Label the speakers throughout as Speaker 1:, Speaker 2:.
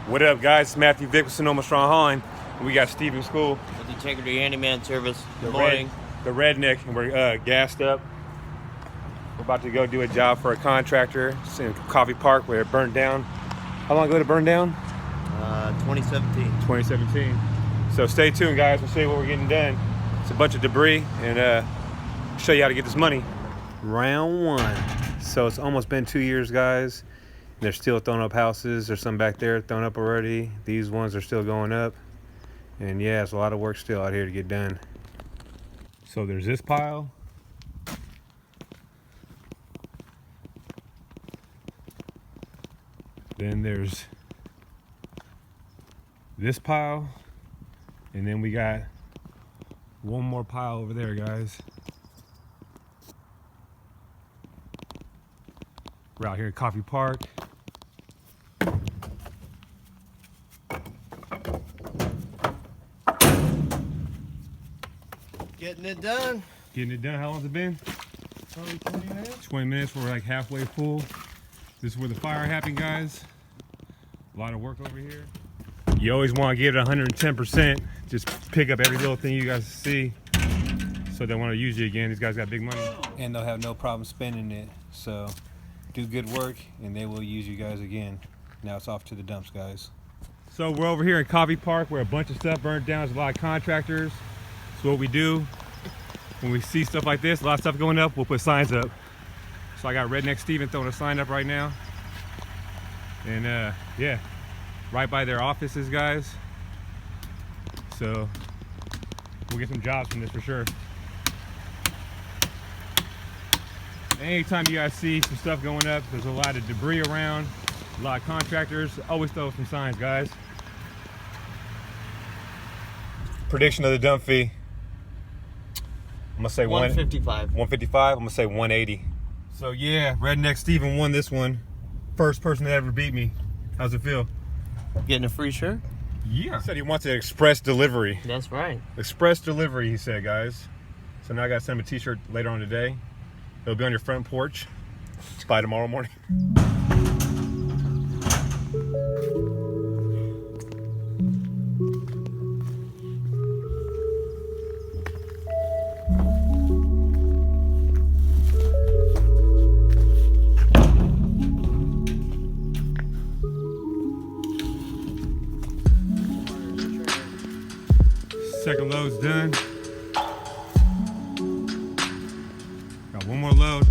Speaker 1: What up, guys? It's Matthew Vickerson, almost Strong Holland. We got Steve in school.
Speaker 2: With Integrity Handyman Service.
Speaker 1: The
Speaker 2: Good morning.
Speaker 1: redneck, and we're gassed up. We're about to go do a job for a contractor. It's in Coffee Park where it burned down. How long ago did it burn down?
Speaker 2: 2017.
Speaker 1: 2017. So stay tuned, guys. We'll show you what we're getting done. It's a bunch of debris, and show you how to get this money. Round one. So it's almost been 2 years, guys. They're still throwing up houses. There's some back there thrown up already. These ones are still going up. And yeah, it's a lot of work still out here to get done. So there's this pile. Then there's this pile. And then we got one more pile over there, guys. We're out here at Coffee Park.
Speaker 2: Getting it done.
Speaker 1: Getting it done. How long's it been?
Speaker 2: Probably 20 minutes.
Speaker 1: 20 minutes. We're like halfway full. This is where the fire happened, guys. A lot of work over here. You always want to give it 110%. Just pick up every little thing you guys see, so they want to use you again. These guys got big money.
Speaker 3: And they'll have no problem spending it. So do good work and they will use you guys again. Now it's off to the dumps, guys.
Speaker 1: So we're over here in Coffee Park where a bunch of stuff burned down. There's a lot of contractors. So what we do when we see stuff like this, a lot of stuff going up, we'll put signs up. So I got Redneck Steven throwing a sign up right now. And yeah, right by their offices, guys. So we'll get some jobs from this for sure. Anytime you guys see some stuff going up, there's a lot of debris around, a lot of contractors, always throw some signs, guys. Prediction of the dump fee. I'm gonna say
Speaker 2: 155.
Speaker 1: 155. I'm gonna say 180. So yeah, Redneck Steven won this one. First person to ever beat me. How's it feel?
Speaker 2: Getting a free shirt?
Speaker 1: Yeah. He said he wants an express delivery.
Speaker 2: That's right.
Speaker 1: Express delivery, he said, guys. So now I gotta send him a t-shirt later on today. It'll be on your front porch by tomorrow morning. Second load's done. Got one more load.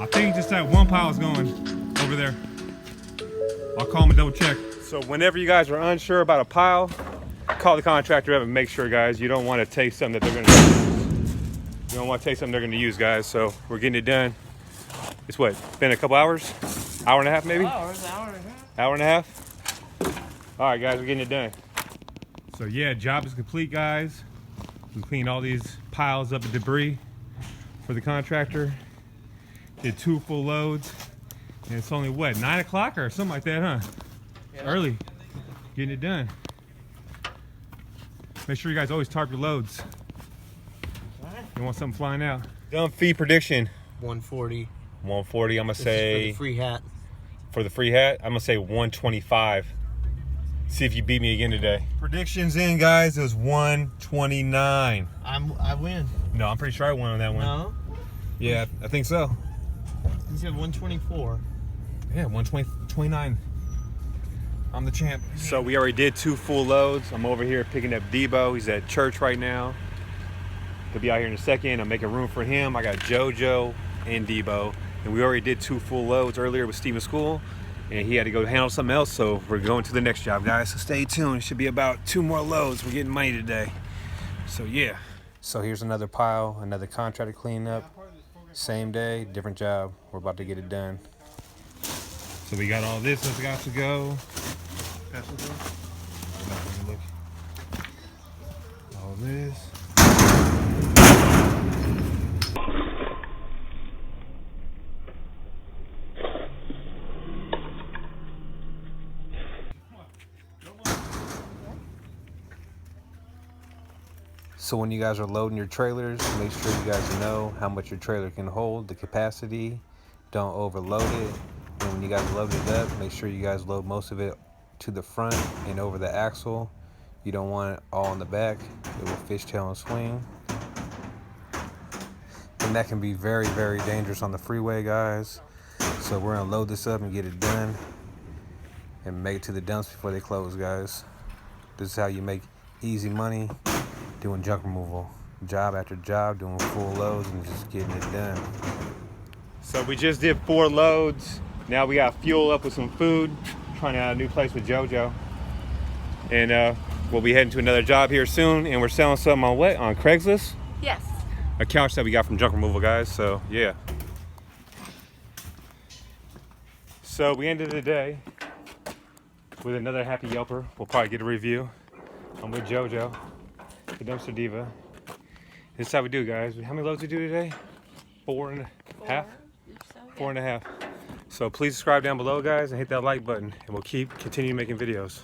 Speaker 1: I think just that one pile is going over there. I'll call him and double check. So whenever you guys are unsure about a pile, call the contractor up and make sure, guys, you don't want to take something that they're gonna use. You don't want to take something they're gonna use, guys. So we're getting it done. It's what, been a couple hours? Hour and a half maybe?
Speaker 2: Hour and a half.
Speaker 1: Hour and a half? All right, guys, we're getting it done. So yeah, job is complete, guys. We cleaned all these piles up of debris for the contractor. Did 2 full loads. And it's only what, 9 o'clock or something like that, huh?
Speaker 2: Yeah.
Speaker 1: Early. Getting it done. Make sure you guys always tarp your loads. You want something flying out. Dump fee prediction.
Speaker 2: 140.
Speaker 1: 140, I'm gonna
Speaker 2: This
Speaker 1: say.
Speaker 2: is for the free hat.
Speaker 1: For the free hat, I'm gonna say 125. See if you beat me again today. Predictions in, guys. It was 129.
Speaker 2: I win.
Speaker 1: No, I'm pretty sure I won on that one.
Speaker 2: No?
Speaker 1: Yeah, I think so.
Speaker 2: You said 124.
Speaker 1: Yeah, 129. I'm the champ. So we already did 2 full loads. I'm over here picking up Debo. He's at church right now. He'll be out here in a second. I'm making room for him. I got JoJo and Debo. And we already did 2 full loads earlier with Steven's school. And he had to go handle something else, so we're going to the next job, guys. So stay tuned. It should be about 2 more loads. We're getting money today. So yeah.
Speaker 3: So here's another pile, another contractor cleaning up. Same day, different job. We're about to get it done.
Speaker 1: So we got all this that's got to go. All this.
Speaker 3: So when you guys are loading your trailers, make sure you guys know how much your trailer can hold, the capacity. Don't overload it. And when you guys load it up, make sure you guys load most of it to the front and over the axle. You don't want it all in the back. It will fishtail and swing. And that can be very, very dangerous on the freeway, guys. So we're gonna load this up and get it done and make it to the dumps before they close, guys. This is how you make easy money doing junk removal. Job after job, doing full loads and just getting it done.
Speaker 1: So we just did 4 loads. Now we got fuel up with some food. Trying out a new place with JoJo. And we'll be heading to another job here soon. And we're selling something on what? On Craigslist?
Speaker 4: Yes.
Speaker 1: A couch that we got from junk removal, guys. So yeah. So we ended the day with another happy Yelper. We'll probably get a review. I'm with JoJo, the Dumpster Diva. This is how we do, guys. How many loads we do today? 4.5? 4.5. So please subscribe down below, guys, and hit that like button, and we'll continue making videos.